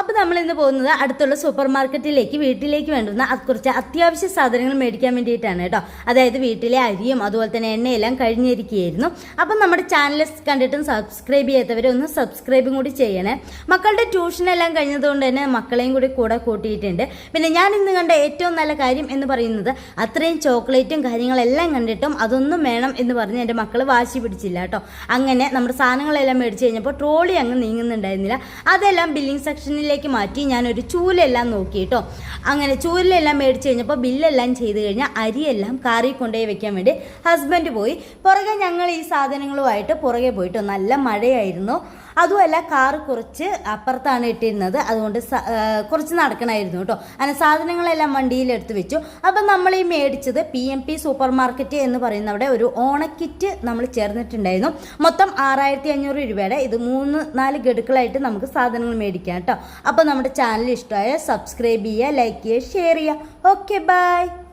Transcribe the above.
അപ്പോൾ നമ്മൾ ഇന്ന് പോകുന്നത് അടുത്തുള്ള സൂപ്പർ മാർക്കറ്റിലേക്ക് വീട്ടിലേക്ക് വേണ്ടുന്ന കുറച്ച് അത്യാവശ്യ സാധനങ്ങൾ മേടിക്കാൻ വേണ്ടിയിട്ടാണ് കേട്ടോ. അതായത് വീട്ടിലെ അരിയും അതുപോലെ തന്നെ എണ്ണയെല്ലാം കഴിഞ്ഞിരിക്കുകയായിരുന്നു. അപ്പം നമ്മുടെ ചാനൽ കണ്ടിട്ടും സബ്സ്ക്രൈബ് ചെയ്യാത്തവരെ ഒന്ന് സബ്സ്ക്രൈബും കൂടി ചെയ്യണേ. മക്കളുടെ ട്യൂഷനെല്ലാം കഴിഞ്ഞതുകൊണ്ട് തന്നെ മക്കളെയും കൂടെ കൂട്ടിയിട്ടുണ്ട്. പിന്നെ ഞാൻ ഇന്ന് കണ്ട ഏറ്റവും നല്ല കാര്യം എന്ന് പറയുന്നത് അത്രയും ചോക്ലേറ്റും കാര്യങ്ങളെല്ലാം കണ്ടിട്ടും അതൊന്നും വേണം എന്ന് പറഞ്ഞ് എൻ്റെ മക്കൾ വാശി പിടിച്ചില്ല കേട്ടോ. അങ്ങനെ നമ്മുടെ സാധനങ്ങളെല്ലാം മേടിച്ച് കഴിഞ്ഞപ്പോൾ ട്രോളി അങ്ങ് നീങ്ങുന്നുണ്ടായിരുന്നില്ല. അതെല്ലാം ബില്ലിംഗ് സെക്ഷനിലേക്ക് മാറ്റി ഞാനൊരു ചൂലെല്ലാം നോക്കി കേട്ടോ. അങ്ങനെ ചൂലെല്ലാം മേടിച്ച് കഴിഞ്ഞപ്പോൾ ബില്ലെല്ലാം ചെയ്ത് കഴിഞ്ഞാൽ അരിയെല്ലാം കാറിൽ കൊണ്ടുപോയി വെക്കാൻ വേണ്ടി ഹസ്ബൻഡ് പോയി. പുറകെ ഞങ്ങൾ ഈ സാധനങ്ങളുമായിട്ട് പുറകെ പോയിട്ടോ. നല്ല മഴയായിരുന്നു. അതുമല്ല കാറ് കുറച്ച് അപ്പുറത്താണ് ഇട്ടിരുന്നത്, അതുകൊണ്ട് കുറച്ച് നടക്കണമായിരുന്നു കേട്ടോ. അങ്ങനെ സാധനങ്ങളെല്ലാം വണ്ടിയിലെടുത്ത് വെച്ചു. അപ്പം നമ്മൾ ഈ മേടിച്ചത് PMP സൂപ്പർ മാർക്കറ്റ് എന്ന് പറയുന്ന അവിടെ ഒരു ഓണക്കിറ്റ് നമ്മൾ ചേർന്നിട്ടുണ്ടായിരുന്നു. മൊത്തം 6500 രൂപയുടെ. ഇത് 3-4 ഗഡുക്കളായിട്ട് നമുക്ക് സാധനങ്ങൾ മേടിക്കാം കേട്ടോ. അപ്പോൾ നമ്മുടെ ചാനൽ ഇഷ്ടമായ സബ്സ്ക്രൈബ് ചെയ്യുക, ലൈക്ക് ചെയ്യുക, ഷെയർ ചെയ്യുക. Okay, by.